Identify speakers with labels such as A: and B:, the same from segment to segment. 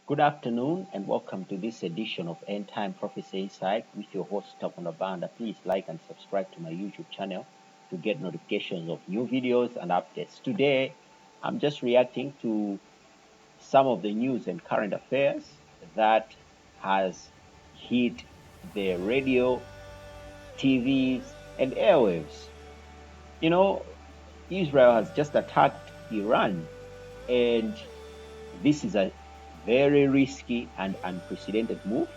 A: Good afternoon and welcome to this edition of End Time Prophecy Insight with your host Taponda Banda. Please like and subscribe to my YouTube channel to get notifications of new videos and updates. Today, I'm just reacting to some of the news and current affairs that has hit the radio, TVs, and airwaves. You know, Israel has just attacked Iran, and this is a very risky and unprecedented move,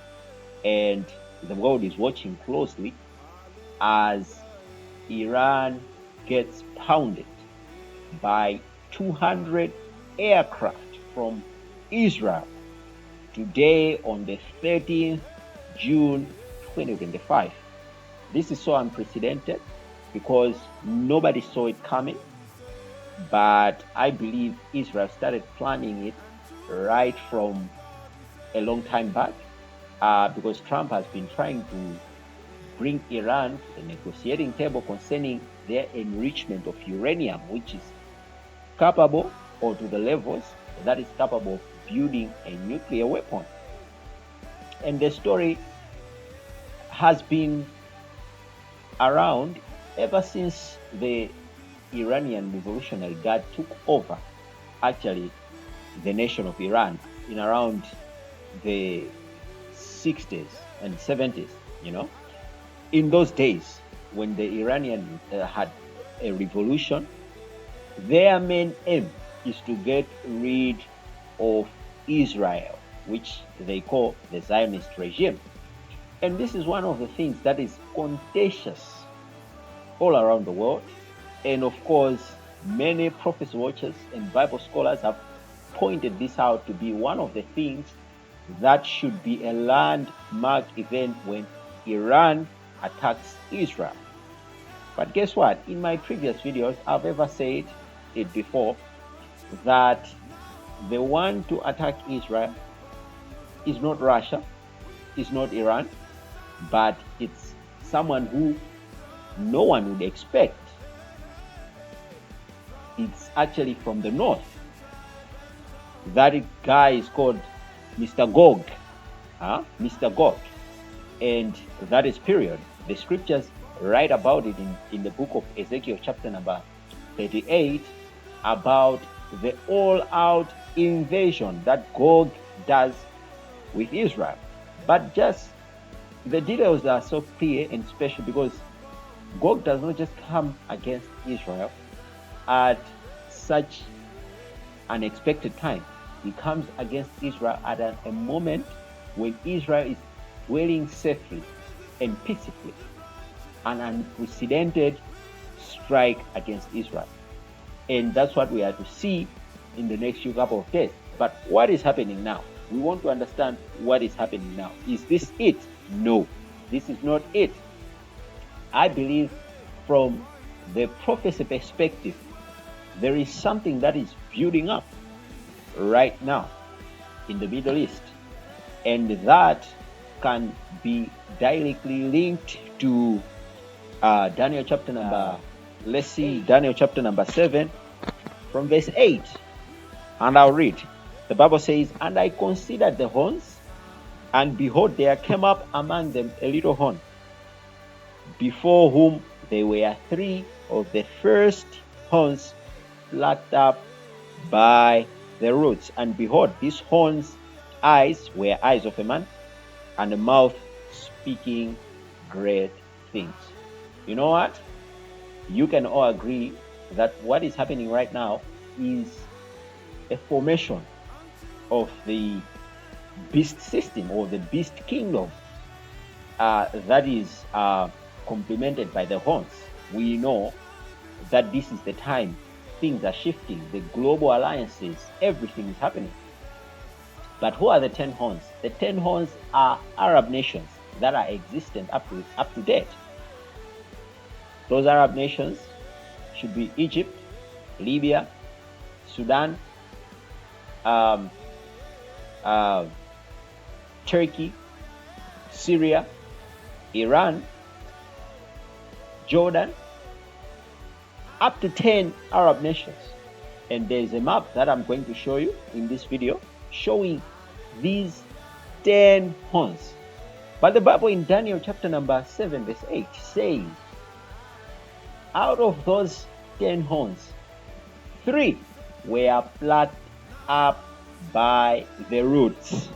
A: and the world is watching closely as Iran gets pounded by 200 aircraft from Israel today on the 13th June 2025. This is so unprecedented because nobody saw it coming, but I believe Israel started planning it right from a long time back, because Trump has been trying to bring Iran to the negotiating table concerning their enrichment of uranium, which is capable, or to the levels that is capable of building a nuclear weapon. And the story has been around ever since the Iranian Revolutionary Guard took over, actually, the nation of Iran in around the 60s and 70s. In those days when the Iranian had a revolution, their main aim is to get rid of Israel, which they call the Zionist regime. And this is one of the things that is contentious all around the world. And of course, many prophecy watchers and Bible scholars have pointed this out to be one of the things that should be a landmark event when Iran attacks Israel. But guess what? In my previous videos, I've ever said it before that the one to attack Israel is not Russia, is not Iran, but it's someone who no one would expect. It's actually from the north. That guy is called Mr. Gog, Mr. Gog, and that is period. The scriptures write about it in the book of Ezekiel chapter number 38 about the all-out invasion that Gog does with Israel. But just the details are so clear and special because Gog does not just come against Israel at such an expected time. He comes against Israel at a moment when Israel is dwelling safely and peacefully. An unprecedented strike against Israel. And that's what we are to see in the next few couple of days. But what is happening now? We want to understand what is happening now. Is this it? No, this is not it. I believe from the prophecy perspective, there is something that is building up right now in the Middle East, and that can be directly linked to Daniel chapter number, let's see, Daniel chapter number 7 from verse 8, and I'll read. The Bible says, "And I considered the horns, and behold, there came up among them a little horn, before whom there were 3 of the first horns plucked up by the roots. And behold, these horns' eyes were eyes of a man, and a mouth speaking great things. You know what? You can all agree that what is happening right now is a formation of the beast system or the beast kingdom that is complemented by the horns. We know that this is the time things are shifting, the global alliances, everything is happening. But who are the 10 horns? The 10 horns are Arab nations that are existent up to date. Those Arab nations should be Egypt, Libya, Sudan, Turkey, Syria, Iran, Jordan, up to 10 Arab nations. And there's a map that I'm going to show you in this video showing these 10 horns. But the Bible in Daniel chapter number 7 verse 8 says, out of those 10 horns, 3 were plucked up by the roots.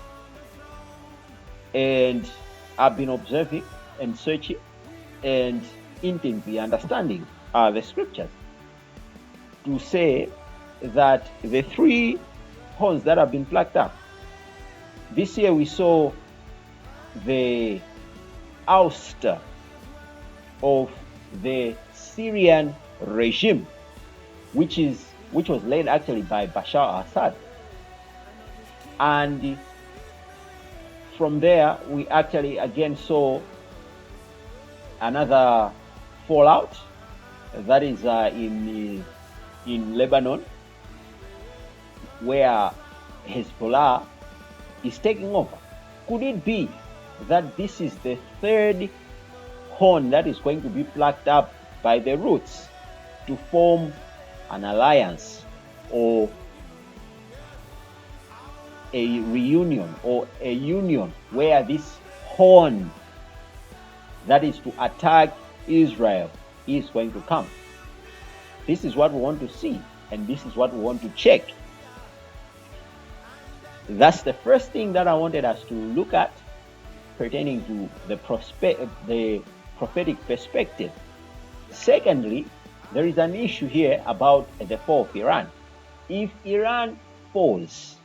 A: And I've been observing and searching and intently understanding the scriptures to say that the 3 horns that have been plucked up, this year we saw the ouster of the Syrian regime, which was led actually by Bashar al-Assad. And from there, we actually again saw another fallout that is in Lebanon, where Hezbollah is taking over. Could it be that this is the 3rd horn that is going to be plucked up by the roots to form an alliance or a reunion or a union where this horn that is to attack Israel is going to come? This is what we want to see, and this is what we want to check. That's the first thing that I wanted us to look at pertaining to the prophetic perspective. Secondly, there is an issue here about the fall of Iran. If Iran falls,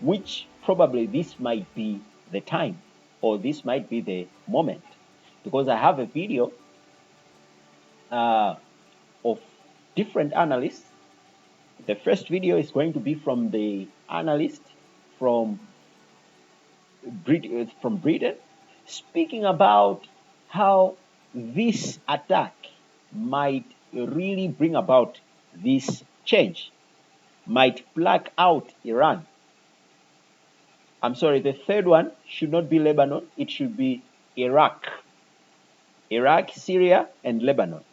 A: which probably this might be the time or this might be the moment, because I have a video of different analysts. The first video is going to be from the analyst from Britain, speaking about how this attack might really bring about this change, might pluck out Iran. I'm sorry, the 3rd one should not be Lebanon, it should be Iraq. Iraq, Syria, and Lebanon.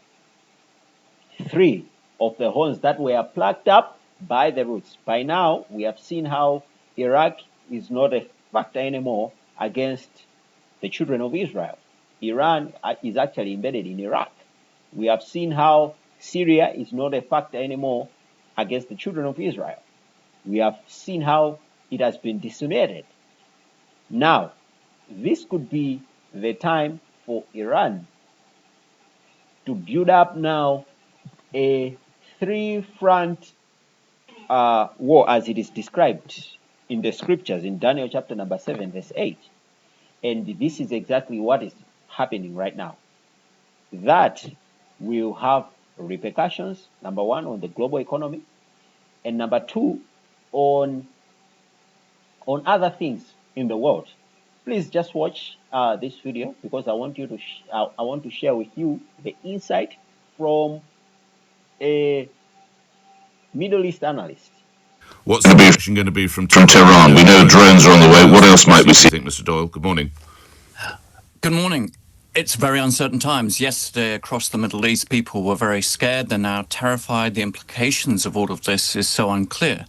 A: 3 of the horns that were plucked up by the roots. By now, we have seen how Iraq is not a factor anymore against the children of Israel. Iran is actually embedded in Iraq. We have seen how Syria is not a factor anymore against the children of Israel. We have seen how it has been decimated. Now, this could be the time for Iran to build up now a 3-front war as it is described in the scriptures in Daniel chapter number 7 verse 8. And this is exactly what is happening right now. That will have repercussions, number 1, on the global economy, and number 2, on other things in the world. Please just watch this video, because I want you to I want to share with you the insight from a Middle East analyst.
B: What's the reaction going to be from Tehran? We know drones are on the way. What else might we see? I think, Mr. Doyle, good morning.
C: Good morning. It's very uncertain times. Yesterday, across the Middle East, people were very scared. They're now terrified. The implications of all of this is so unclear.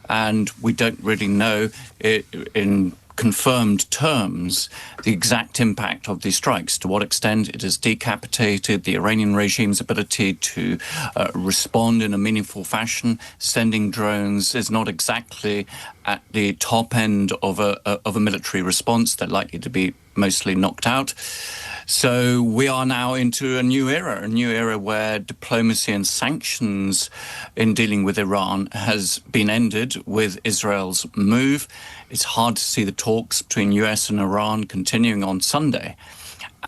C: And we don't really know in confirmed terms the exact impact of these strikes, to what extent it has decapitated the Iranian regime's ability to respond in a meaningful fashion. Sending drones is not exactly at the top end of a military response. They're likely to be mostly knocked out. So we are now into a new era where diplomacy and sanctions in dealing with Iran has been ended with Israel's move. It's hard to see the talks between US and Iran continuing on Sunday.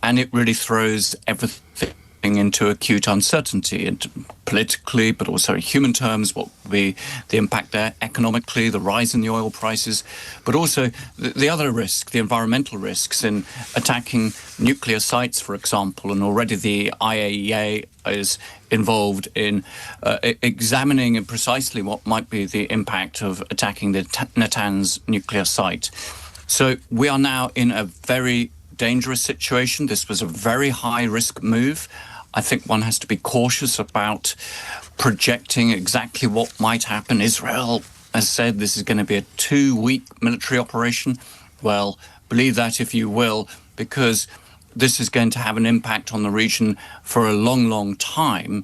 C: And it really throws everything into acute uncertainty, and politically, but also in human terms, what will be the impact there economically, the rise in the oil prices, but also the other risks, the environmental risks in attacking nuclear sites, for example. And already the IAEA is involved in examining precisely what might be the impact of attacking the Natanz nuclear site. So we are now in a very dangerous situation. This was a very high-risk move. I think one has to be cautious about projecting exactly what might happen. Israel has said this is going to be a 2-week military operation. Well, believe that if you will, because this is going to have an impact on the region for a long, long time.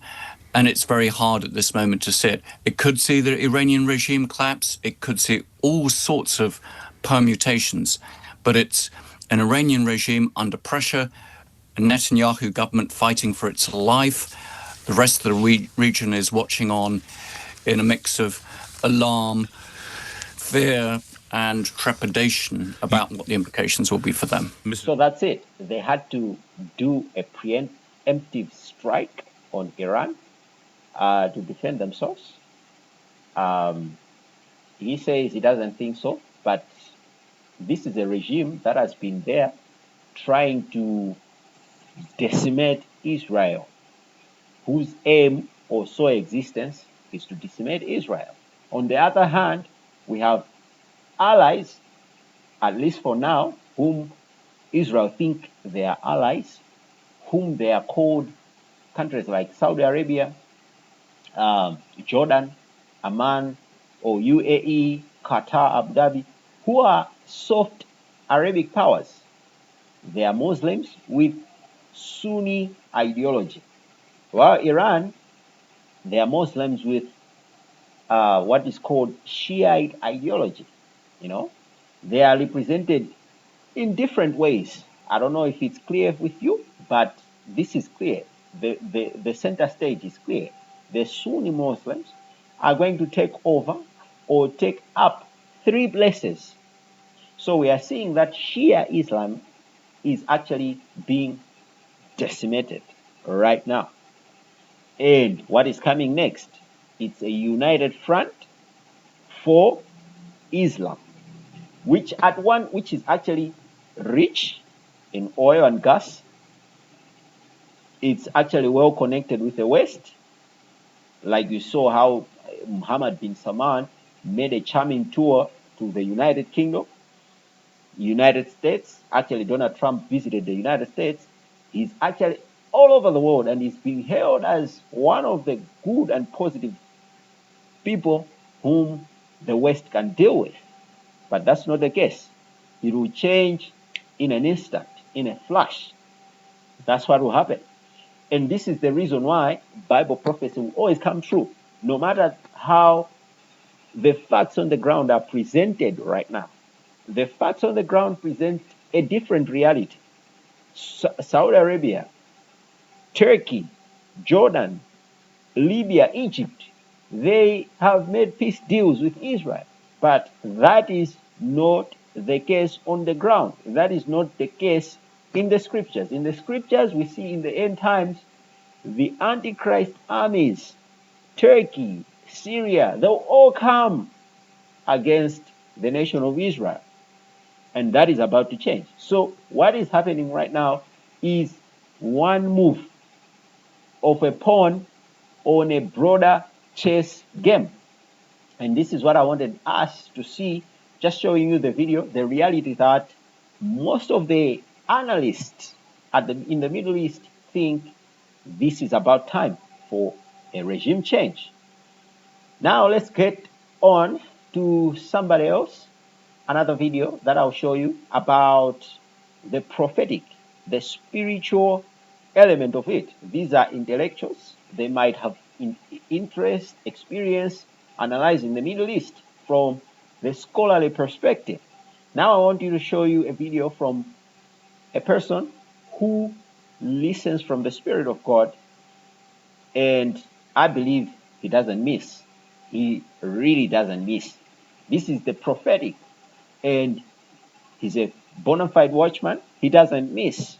C: And it's very hard at this moment to see it. It could see the Iranian regime collapse. It could see all sorts of permutations. But it's an Iranian regime under pressure, a Netanyahu government fighting for its life. The rest of the region is watching on in a mix of alarm, fear, and trepidation about what the implications will be for them.
A: So that's it. They had to do a preemptive strike on Iran to defend themselves. He says he doesn't think so, but this is a regime that has been there trying to decimate Israel, whose aim or sole existence is to decimate Israel. On the other hand, we have allies, at least for now, whom Israel think they are allies, whom they are called countries like Saudi Arabia, Jordan, Amman, or UAE, Qatar, Abu Dhabi, who are soft Arabic powers. They are Muslims with Sunni ideology. While Iran, they are Muslims with what is called Shiite ideology. You know, they are represented in different ways. I don't know if it's clear with you, but this is clear. The center stage is clear. The Sunni Muslims are going to take over or take up 3 places. So we are seeing that Shia Islam is actually being decimated right now. And what is coming next? It's a united front for Islam, which is actually rich in oil and gas. It's actually well connected with the West. Like you saw how Mohammed bin Salman made a charming tour to the United Kingdom, United States. Actually, Donald Trump visited the United States. He's actually all over the world, and he's being hailed as one of the good and positive people whom the West can deal with. But that's not the case. It will change in an instant, in a flash. That's what will happen. And this is the reason why Bible prophecy will always come true, no matter how the facts on the ground are presented right now. The facts on the ground present a different reality. Saudi Arabia, Turkey, Jordan, Libya, Egypt, they have made peace deals with Israel. But that is not the case on the ground. That is not the case in the scriptures. In the scriptures, we see in the end times, the Antichrist armies, Turkey, Syria, they'll all come against the nation of Israel. And that is about to change. So what is happening right now is one move of a pawn on a broader chess game. And this is what I wanted us to see, just showing you the video. The reality that most of the analysts in the Middle East think this is about time for a regime change. Now let's get on to somebody else, another video that I'll show you about the prophetic, the spiritual element of it. These are intellectuals. They might have interest, experience, analyzing the Middle East from the scholarly perspective. Now I want you to show you a video from a person who listens from the Spirit of God, and I believe he doesn't miss. He really doesn't miss. This is the prophetic, and he's a bona fide watchman. He doesn't miss.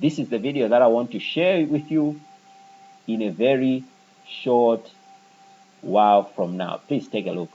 A: This is the video that I want to share with you in a very short while from now. Please take a look.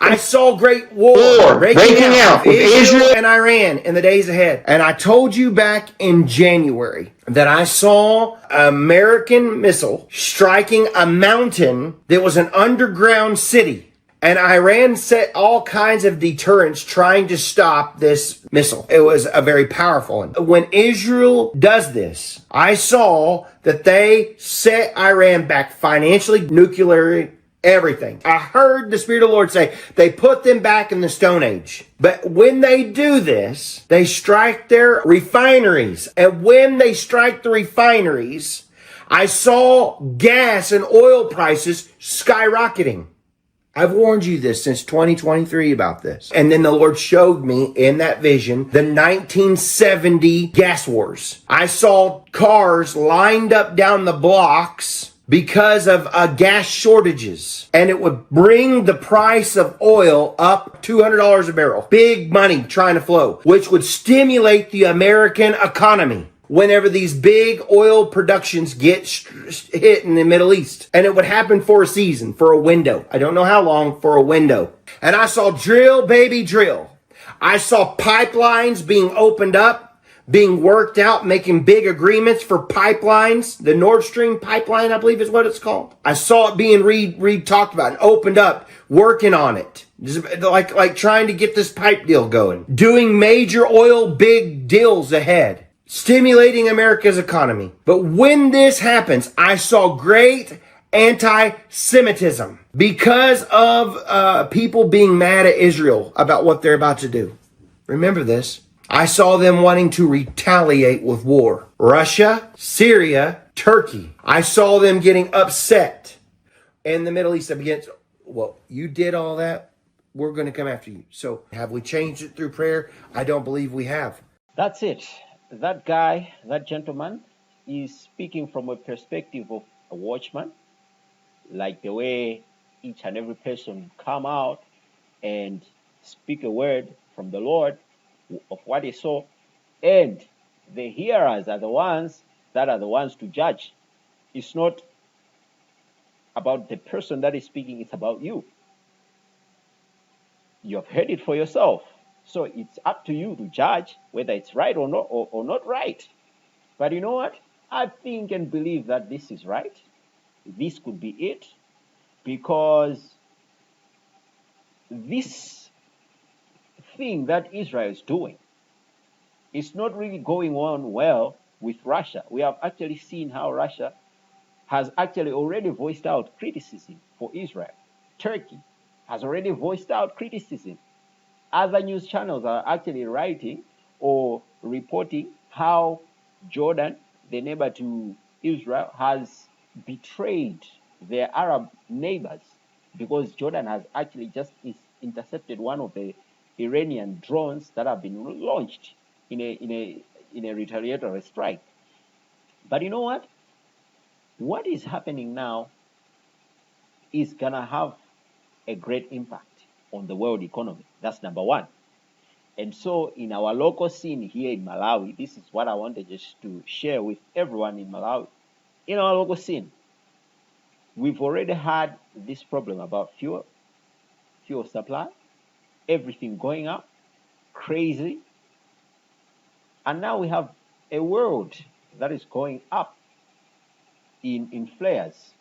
D: I saw great war breaking out with Israel and Iran in the days ahead. And I told you back in January that I saw an American missile striking a mountain that was an underground city. And Iran set all kinds of deterrents trying to stop this missile. It was a very powerful one. When Israel does this, I saw that they set Iran back financially, nuclearly, everything. I heard the Spirit of the Lord say they put them back in the Stone Age. But when they do this, they strike their refineries. And when they strike the refineries, I saw gas and oil prices skyrocketing. I've warned you this since 2023 about this. And then the Lord showed me in that vision the 1970 gas wars. I saw cars lined up down the blocks because of gas shortages. And it would bring the price of oil up $200 a barrel. Big money trying to flow, which would stimulate the American economy whenever these big oil productions get hit in the Middle East. And it would happen for a season, for a window. I don't know how long, for a window. And I saw drill, baby, drill. I saw pipelines being opened up, being worked out, making big agreements for pipelines. The Nord Stream pipeline, I believe is what it's called. I saw it being talked about and opened up, working on it. Like trying to get this pipe deal going. Doing major oil big deals ahead. Stimulating America's economy. But when this happens, I saw great anti-Semitism because of people being mad at Israel about what they're about to do. Remember this. I saw them wanting to retaliate with war. Russia, Syria, Turkey. I saw them getting upset in the Middle East against, well, you did all that. We're going to come after you. So have we changed it through prayer? I don't believe we have.
A: That's it. That guy, that gentleman, is speaking from a perspective of a watchman, like the way each and every person come out and speak a word from the Lord of what they saw, and the hearers are the ones to judge. It's not about the person that is speaking, it's about you. You have heard it for yourself. So it's up to you to judge whether it's right or not, or not right. But you know what? I think and believe that this is right. This could be it, because this thing that Israel is doing is not really going on well with Russia. We have actually seen how Russia has actually already voiced out criticism for Israel. Turkey has already voiced out criticism. Other news channels are actually writing or reporting how Jordan, the neighbor to Israel, has betrayed their Arab neighbors, because Jordan has actually just intercepted one of the Iranian drones that have been launched in a retaliatory strike. But you know what? What is happening now is gonna have a great impact on the world economy. That's number one. And so in our local scene here in Malawi, this is what I wanted just to share with everyone in Malawi. In our local scene, we've already had this problem about fuel supply, everything going up, crazy. And now we have a world that is going up in flares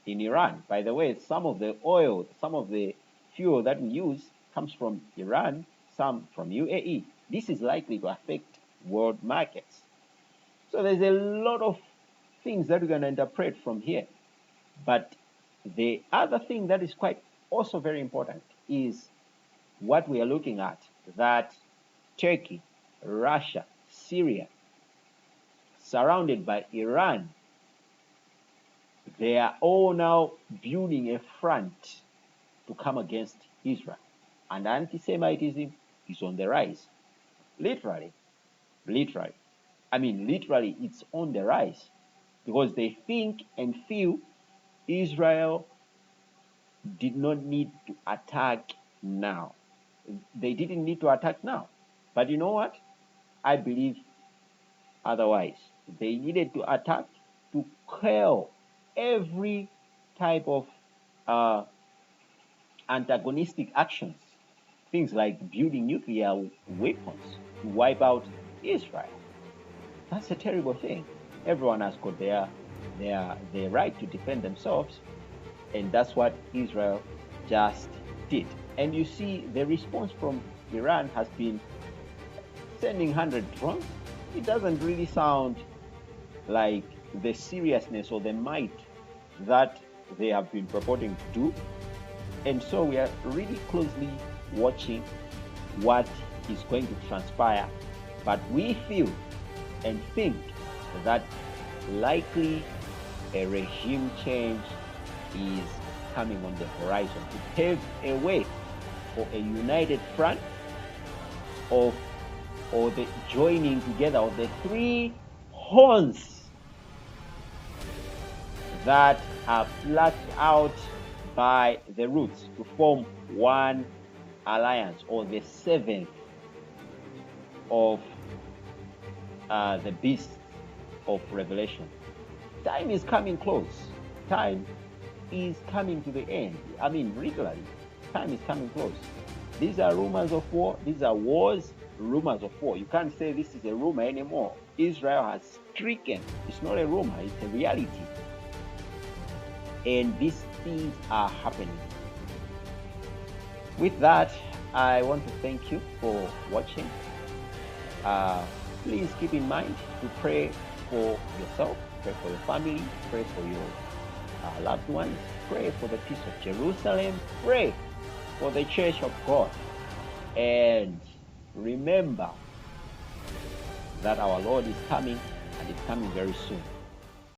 A: in Iran. By the way, some of the oil, some of the fuel that we use comes from Iran, some from UAE. This is likely to affect world markets. So there's a lot of things that we're going to interpret from here. But the other thing that is quite also very important is what we are looking at, that Turkey, Russia, Syria, surrounded by Iran, they are all now building a front to come against Israel. And anti-Semitism is on the rise. Literally. I mean, literally, it's on the rise because they think and feel Israel did not need to attack now. They didn't need to attack now. But you know what? I believe otherwise. They needed to attack to quell every type of antagonistic actions. Things like building nuclear weapons to wipe out Israel. That's a terrible thing. Everyone has got their right to defend themselves, and that's what Israel just did. And you see, the response from Iran has been sending 100 drones. It doesn't really sound like the seriousness or the might that they have been purporting to do. And so we are really closely watching what is going to transpire. But we feel and think that likely a regime change is coming on the horizon to pave a way for a united front or the joining together of the three horns that are plucked out by the roots to form one alliance, or the seventh of the beast of Revelation. Time is coming close. Time is coming to the end. I mean, literally, time is coming close. These are rumors of war. These are wars, rumors of war. You can't say this is a rumor anymore. Israel has stricken. It's not a rumor, it's a reality. And these things are happening. With that, I want to thank you for watching. Please keep in mind to pray for yourself, pray for your family, pray for your loved ones, pray for the peace of Jerusalem, pray for the church of God. And remember that our Lord is coming, and is coming very soon.